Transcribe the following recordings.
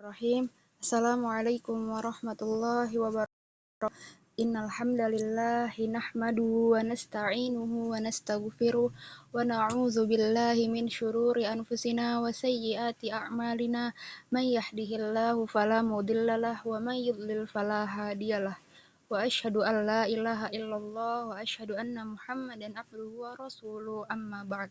Bismillahirrahmanirrahim. Assalamualaikum warahmatullahi wabarakatuh. Innal hamdalillah nahmaduhu wa nasta'inuhu wa nastaghfiruh wa na'udzu billahi min syururi anfusina wa sayyiati a'malina. May yahdihillahu fala mudhillalah wa may yudlil fala hadiyalah. Wa asyhadu an la ilaha illallah wa asyhadu anna Muhammadan abduhu wa rasuluh amma ba'd.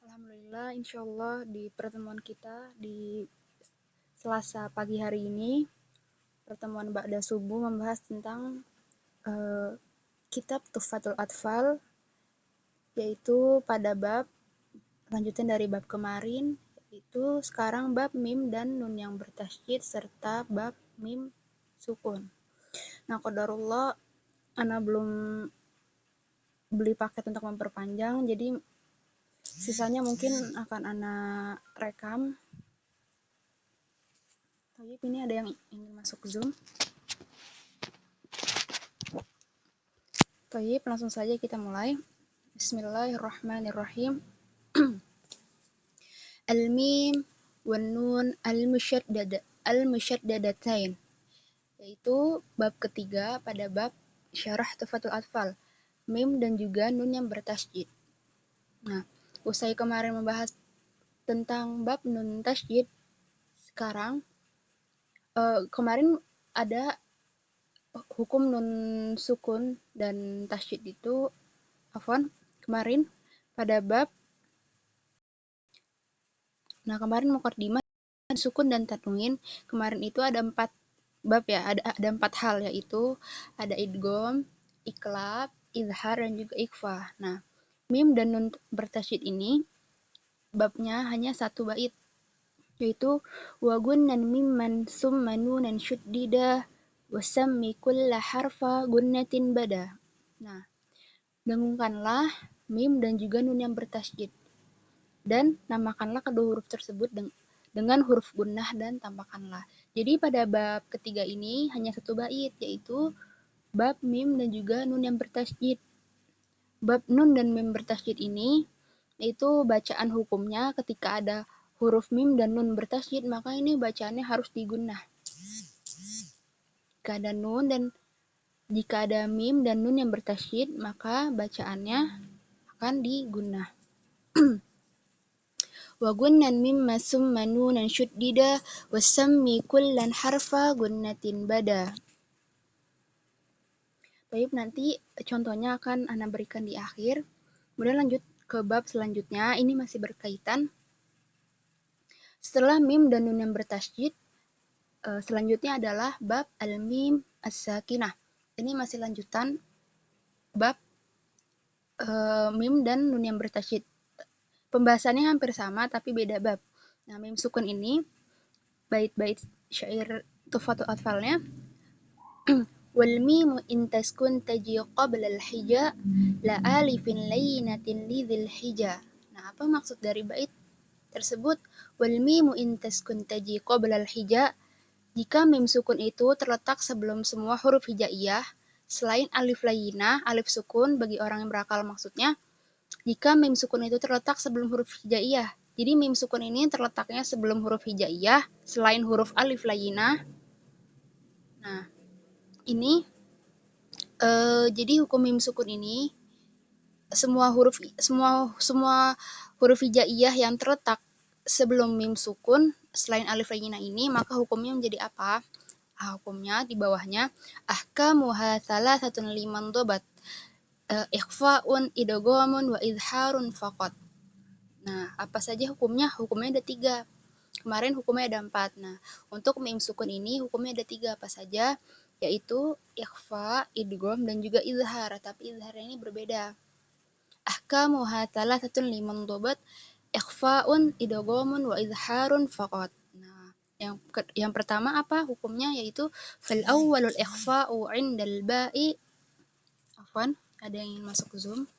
Alhamdulillah, insyaallah di pertemuan kita di Selasa pagi hari ini, pertemuan ba'da subuh membahas tentang kitab Tuhfatul Atfal, yaitu pada bab lanjutan dari bab kemarin, yaitu sekarang bab mim dan nun yang bertasydid serta bab mim sukun. Nah, qadarullah ana belum beli paket untuk memperpanjang, jadi sisanya mungkin akan ana rekam. Tapi ini ada yang ingin masuk Zoom. Baik, langsung saja kita mulai. Bismillahirrahmanirrahim. Al-mim wan nun al-musyaddadatain. Yaitu bab ketiga pada bab syarah Tuhfatul Atfal. Mim dan juga nun yang bertasydid. Nah, usai kemarin membahas tentang bab nun tasydid, sekarang kemarin ada hukum nun sukun dan tasydid itu kemarin pada bab kemarin muqaddimah sukun dan tanwin. Kemarin itu ada 4 bab ya, ada 4 hal, yaitu ada idgham, iqlab, izhar dan juga ikhfa. Nah, mim dan nun bertasydid ini babnya hanya 1 bait, yaitu wa gunnan mimman summa nunan syuddida wasammi kulla harfa gunnatin bada. Nah, dengungkanlah mim dan juga nun yang bertasydid dan namakanlah kedua huruf tersebut dengan huruf gunnah dan tambahkanlah. Jadi pada bab ketiga ini hanya 1 bait, yaitu bab mim dan juga nun yang bertasydid. Bab nun dan mim bertasydid ini yaitu bacaan hukumnya ketika ada huruf mim dan nun bertasydid, maka ini bacaannya harus digunnah. Jika ada mim dan nun yang bertasydid, maka bacaannya akan digunnah. Wa gunnan mimma summa nunan syuddida wasammi kullan harfa gunnatin bada. Baik, nanti contohnya akan Ana berikan di akhir. Kemudian lanjut ke bab selanjutnya, ini masih berkaitan. Setelah mim dan nun yang bertasydid, selanjutnya adalah bab al-mim as-sakinah. Ini masih lanjutan bab mim dan nun yang bertasydid. Pembahasannya hampir sama tapi beda bab. Nah, mim sukun ini bait-bait syair Tuhfatul Atfalnya wal mimu in taskun taji qabla al-hija la alifin layyinatin lidzil hija. Nah, apa maksud dari bait tersebut? Wal mimu in taskun taji qabla al-hija, jika mim sukun itu terletak sebelum semua huruf hijaiyah selain alif layyinah, alif sukun bagi orang yang berakal maksudnya. Jika mim sukun itu terletak sebelum huruf hijaiyah. Jadi mim sukun ini terletaknya sebelum huruf hijaiyah selain huruf alif layyinah. Nah, ini jadi hukum mim sukun ini semua huruf hijaiyah yang terletak sebelum mim sukun selain alif layyinah ini, maka hukumnya menjadi apa? Hukumnya di bawahnya ahkamuha thalathatun liman dhabat. Ikhfa'un, idghamun, wa izharun faqat. Nah, apa saja hukumnya? Hukumnya ada 3. Kemarin hukumnya ada 4. Nah, untuk mim sukun ini hukumnya ada 3 apa saja? Yaitu ikhfa, idgham dan juga izhar. Tapi izhar ini berbeda. Ahkamuha thalathatun liman dhabat. Ikhfa'un, idghamun, wa izharun faqat. Nah, yang pertama apa hukumnya? Yaitu fal awwalul ikhfa'u 'indal ba'i. Ada yang ingin masuk ke Zoom?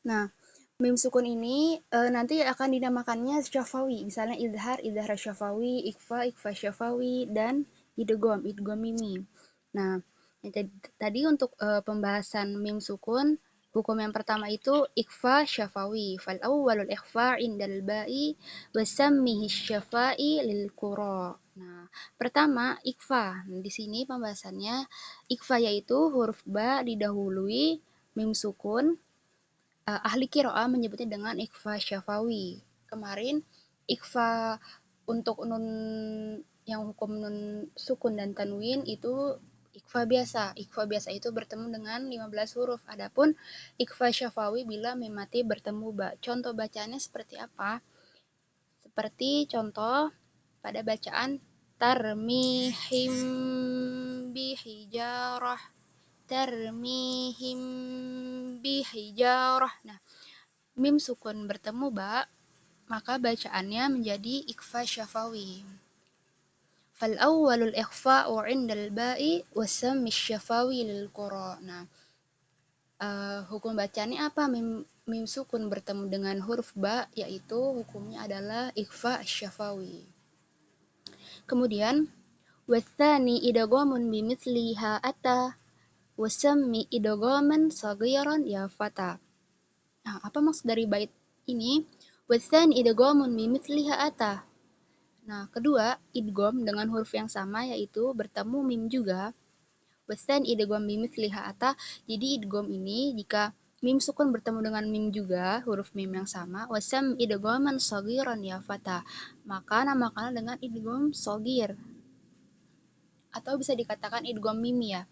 Nah, mim sukun ini nanti akan dinamakannya syafawi. Misalnya izhar syafawi, ikhfa syafawi, dan idgham mimim. Nah, tadi untuk pembahasan mim sukun Hukum yang pertama itu ikhfa syafawi. Fal awwalul ikhfa indal ba'i wa sammihi syafa'i lil qura. Nah, pertama ikhfa. Nah, di sini pembahasannya ikhfa yaitu huruf ba didahului mim sukun. Ahli qiraah menyebutnya dengan ikhfa syafawi. Kemarin ikhfa untuk nun yang hukum nun sukun dan tanwin itu ikhfa biasa. Ikhfa biasa itu bertemu dengan 15 huruf. Adapun ikhfa syafawi bila mim mati bertemu ba. Contoh bacaannya seperti apa? Seperti contoh pada bacaan tarmihim bihijarah. Tarmihim bihijarah. Nah, mim sukun bertemu ba, maka bacaannya menjadi ikhfa syafawi. Fal awwalul ikhfa'u 'indal ba'i wasammi syafawi lil qura. Nah, hukum bacaannya apa? Mim sukun bertemu dengan huruf ba, yaitu hukumnya adalah ikhfa syafawi. Kemudian watsani idghamun bimithliha ata wasammi idghaman saghiran ya fata. Nah, apa maksud dari bait ini? Watsani idghamun bimithliha ata. Nah, kedua, idgham dengan huruf yang sama yaitu bertemu mim juga. Wasan idgham bimithliha ata. Jadi idgham ini jika mim sukun bertemu dengan mim juga, huruf mim yang sama, wasam idghaman saghiran ya fata. Maka namakanlah dengan idgham shaghir. Atau bisa dikatakan idgham mimi ya.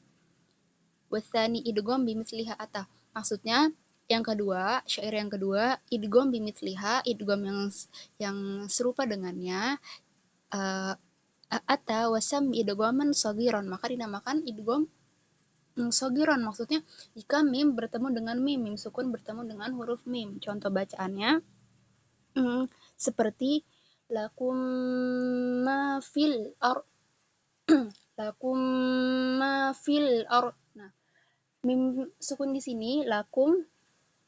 Wasani idgham bimithliha ata. Maksudnya yang kedua, syair yang kedua, idgham bimithliha, idgham yang serupa dengannya, ata wasam idghaman saghiran, maka dinamakan idgham saghiran. Maksudnya jika mim bertemu dengan mim, mim sukun bertemu dengan huruf mim. Contoh bacaannya seperti lakum ma fil ar lakum ma fil ar. Nah, mim sukun di sini lakum,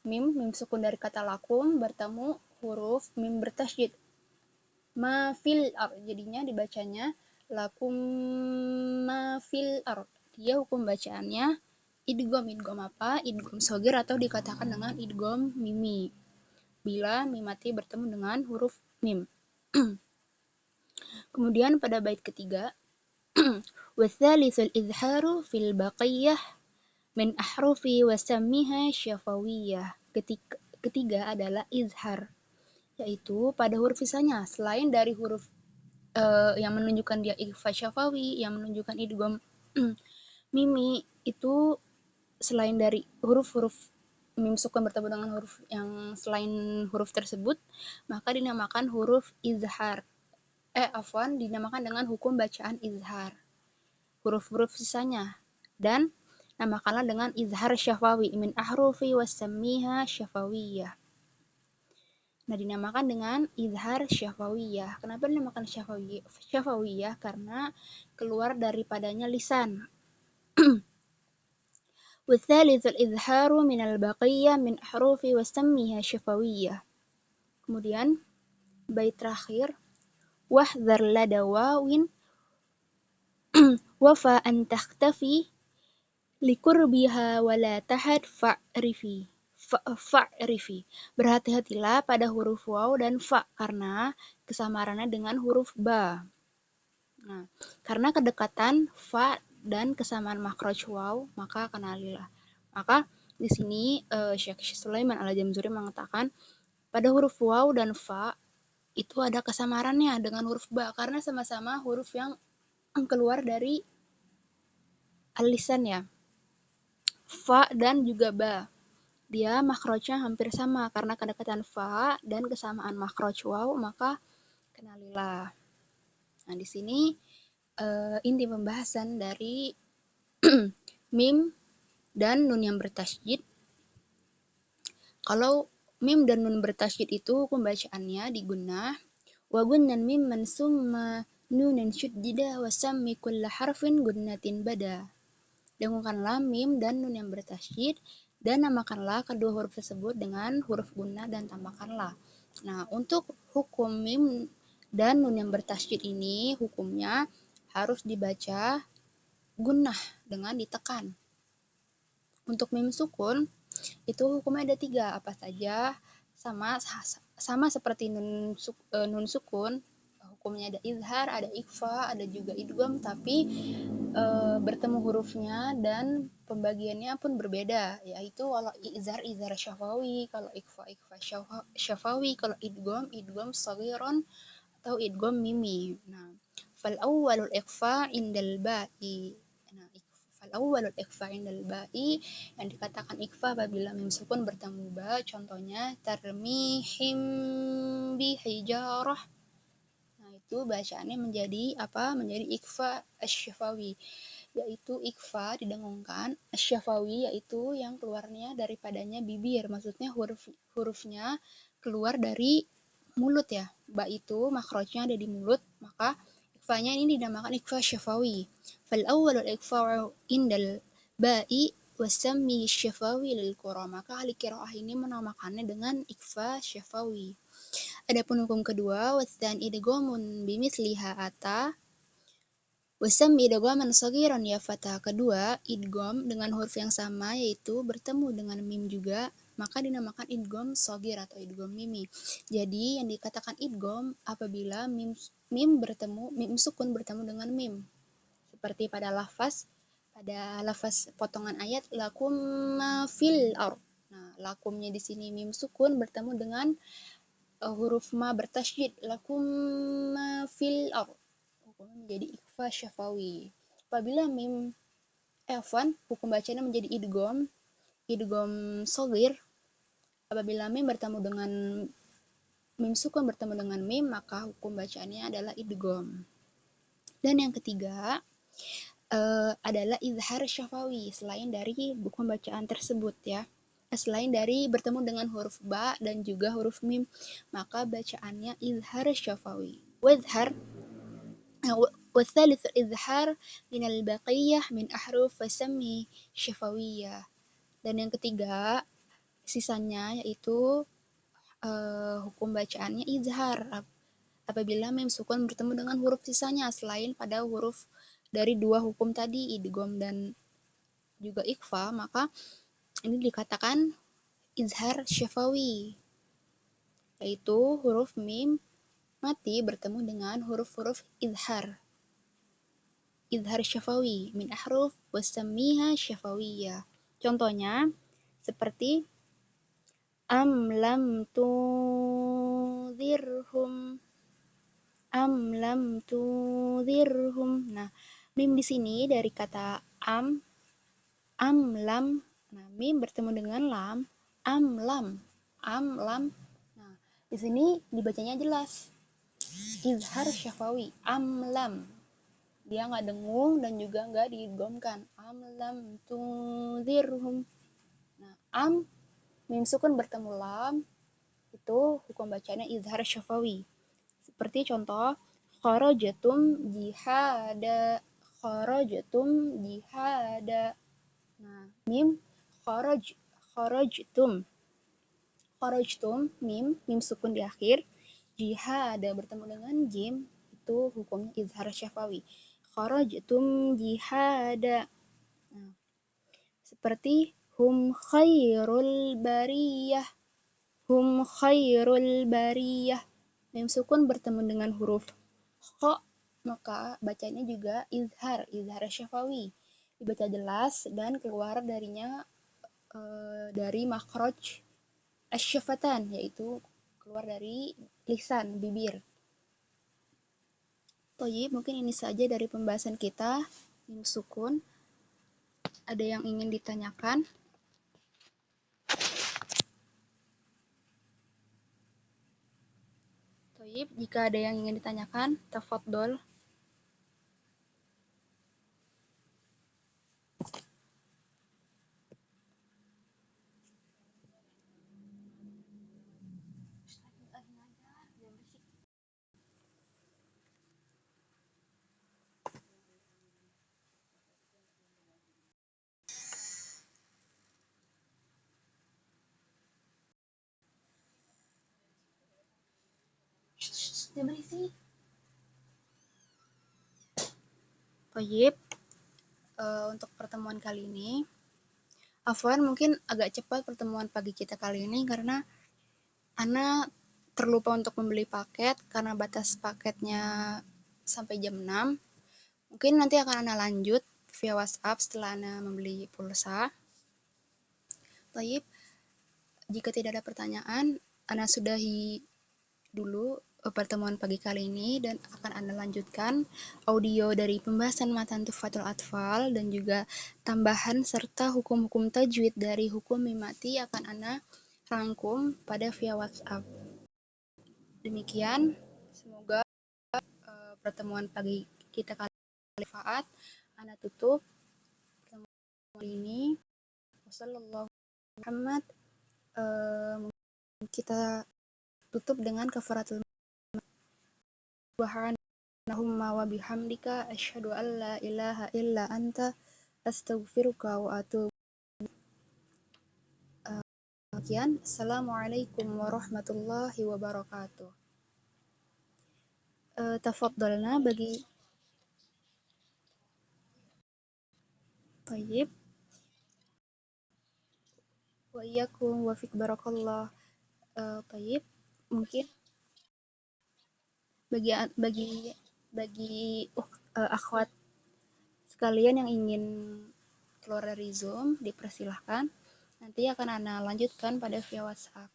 mim sukun dari kata lakum bertemu huruf mim bertasydid ma fil ar, jadinya dibacanya lakum ma fil ar. Dia hukum bacaannya idgham. Idgham apa? Idgham shaghir atau dikatakan dengan idgham mimi bila mim mati bertemu dengan huruf mim. Kemudian pada bait ketiga watsalitsul izharu fil baqiyah min ahrufi wasammiha syafawiyah. Ketiga adalah izhar, yaitu pada huruf sisanya selain dari huruf yang menunjukkan dia ikhfa syafawi, yang menunjukkan idgham mimi, itu selain dari huruf-huruf mim sukun bertemu dengan huruf yang selain huruf tersebut, maka dinamakan huruf izhar. Dinamakan dengan hukum bacaan izhar. Huruf-huruf sisanya. Dan namakanlah dengan izhar syafawi min ahrufi wasammiha syafawiyah. Nah, dinamakan dengan izhar syafawiyah. Kenapa dinamakan syafawiyah? Karena keluar daripadanya lisan. Watsalitsul izharu minal baqiyah min ahrufi wasammiha syafawiyah. Kemudian bait terakhir wahdhar lada wawin wafa an takhtafi liqurbiha wala tahad fa'rifi. Berhati-hatilah pada huruf waw dan fa karena kesamarannya dengan huruf ba. Nah, karena kedekatan fa dan kesamaan makhraj waw, maka kenalilah. Maka di sini Syekh Sulaiman Al-Jamzuri mengatakan pada huruf waw dan fa itu ada kesamarannya dengan huruf ba karena sama-sama huruf yang keluar dari al-lisan ya. Fa dan juga ba. Dia makhrajnya hampir sama karena kedekatan fa dan kesamaan makhraj waw, maka kenalilah. Nah, di sini inti pembahasan dari mim dan nun yang bertasydid. Kalau mim dan nun bertasydid itu pembacaannya digunnah wa gunnan mim mansumma nunin syuddida wa sammi kulla harfin gunnatin bada. Dengungkanlah mim dan nun yang bertasydid dan namakanlah kedua huruf tersebut dengan huruf gunnah dan tambahkanlah. Nah, untuk hukum mim dan nun yang bertasydid ini hukumnya harus dibaca gunnah dengan ditekan. Untuk mim sukun Itu hukumnya ada 3, apa saja? Sama seperti nun sukun, hukumnya ada izhar, ada ikhfa, ada juga idgham, tapi bertemu hurufnya dan pembagiannya pun berbeda, yaitu kalau izhar syafawi, kalau ikhfa syafawi, kalau idgham shaghiran atau idgham mimi. Nah, fal awwalul ikhfa indal ba'i. Nah, fal awwalul ikhfa indal ba'i, yang dikatakan ikhfa apabila mim sukun bertemu ba, contohnya tarmihim bihijarah. Nah, itu bacaannya menjadi apa? Menjadi ikhfa asy-syafawi, yaitu ikhfa didengungkan, asy-syafawi yaitu yang keluarnya daripadanya bibir, maksudnya hurufnya keluar dari mulut ya. Ba itu makhrajnya ada di mulut, maka ikhfanya ini dinamakan ikhfa syafawi. Fal awwalul ikhfa indal ba'i wasammi syafawi lil qura. Maka ahli qiraah ini menamakannya dengan ikhfa syafawi. Adapun hukum kedua, wasdan idghamun bimithliha ata wasam idghaman shaghiran ya fata. Kedua, idgham dengan huruf yang sama yaitu bertemu dengan mim juga, maka dinamakan idgham shaghir atau idgham mimi. Jadi yang dikatakan idgham apabila mim sukun bertemu dengan mim. Seperti pada lafaz potongan ayat lakum ma fil ard. Nah, lakumnya di sini mim sukun bertemu dengan huruf ma bertasydid, lakum ma fil ard, hukumnya menjadi ikhfa syafawi. Apabila mim hukum bacanya menjadi idgham shaghir. Apabila mim sukun bertemu dengan mim, maka hukum bacaannya adalah idgham. Dan yang ketiga adalah izhar syafawi, selain dari hukum bacaan tersebut ya. Selain dari bertemu dengan huruf ba dan juga huruf mim, maka bacaannya izhar syafawi. والثالث الإظهار من البقية من أحرف فسمي syafawiyah. Dan yang ketiga, sisanya yaitu hukum bacaannya izhar apabila mim sukun bertemu dengan huruf sisanya selain pada huruf dari dua hukum tadi, idgham dan juga ikhfa, maka ini dikatakan izhar syafawi, yaitu huruf mim mati bertemu dengan huruf-huruf izhar syafawi min ahruf wasammiha syafawiyah. Contohnya seperti am lam tunzirhum. Nah, mim di sini dari kata am lam. Nah, mim bertemu dengan lam, am lam. Nah, di sini dibacanya jelas. Izhar syafawi, am lam. Dia nggak dengung dan juga nggak diidghamkan. Am lam tunzirhum. Nah, mim sukun bertemu lam, itu hukum bacanya izhar syafawi. Seperti contoh kharajtum jihada. Nah, mim kharajtum mim sukun di akhir, jihada bertemu dengan jim, itu hukumnya izhar syafawi. Kharajtum jihada. Nah, seperti hum khairul bariyah. Mim sukun bertemu dengan huruf kha, maka bacanya juga izhar syafawi. Dibaca jelas dan keluar darinya dari makhraj asyafatan, yaitu keluar dari lisan, bibir. Toyib, mungkin ini saja dari pembahasan kita mim sukun. Ada yang ingin ditanyakan? Toyib, jika ada yang ingin ditanyakan, tafadhol. Toyib, untuk pertemuan kali ini Afwan, mungkin agak cepat pertemuan pagi kita kali ini karena Ana terlupa untuk membeli paket karena batas paketnya sampai jam 6. Mungkin nanti akan Ana lanjut via WhatsApp setelah Ana membeli pulsa. Baik, jika tidak ada pertanyaan, Ana sudahi dulu pertemuan pagi kali ini dan akan Anda lanjutkan audio dari pembahasan matan Tuhfatul Atfal dan juga tambahan serta hukum-hukum tajwid dari hukum mimati akan Anda rangkum pada via WhatsApp. Demikian, semoga pertemuan pagi kita kali ini bermanfaat. Anda tutup pertemuan ini. Wassalamualaikum Muhammad. Kita tutup dengan kafaratul Subhanallahumma wa bihamdika asyhadu an la ilaha illa anta astaghfiruka wa atubu. Sekian. Assalamualaikum warahmatullahi wabarakatuh. Tafadhalna bagi Tayyib wa iyyakum wa fik barakallah. Tayyib, mungkin bagi bagi bagi akhwat sekalian yang ingin keluar dari Zoom dipersilahkan. Nanti akan Ana lanjutkan pada via WhatsApp.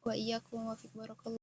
Wa iyyakum wa fik barakallah.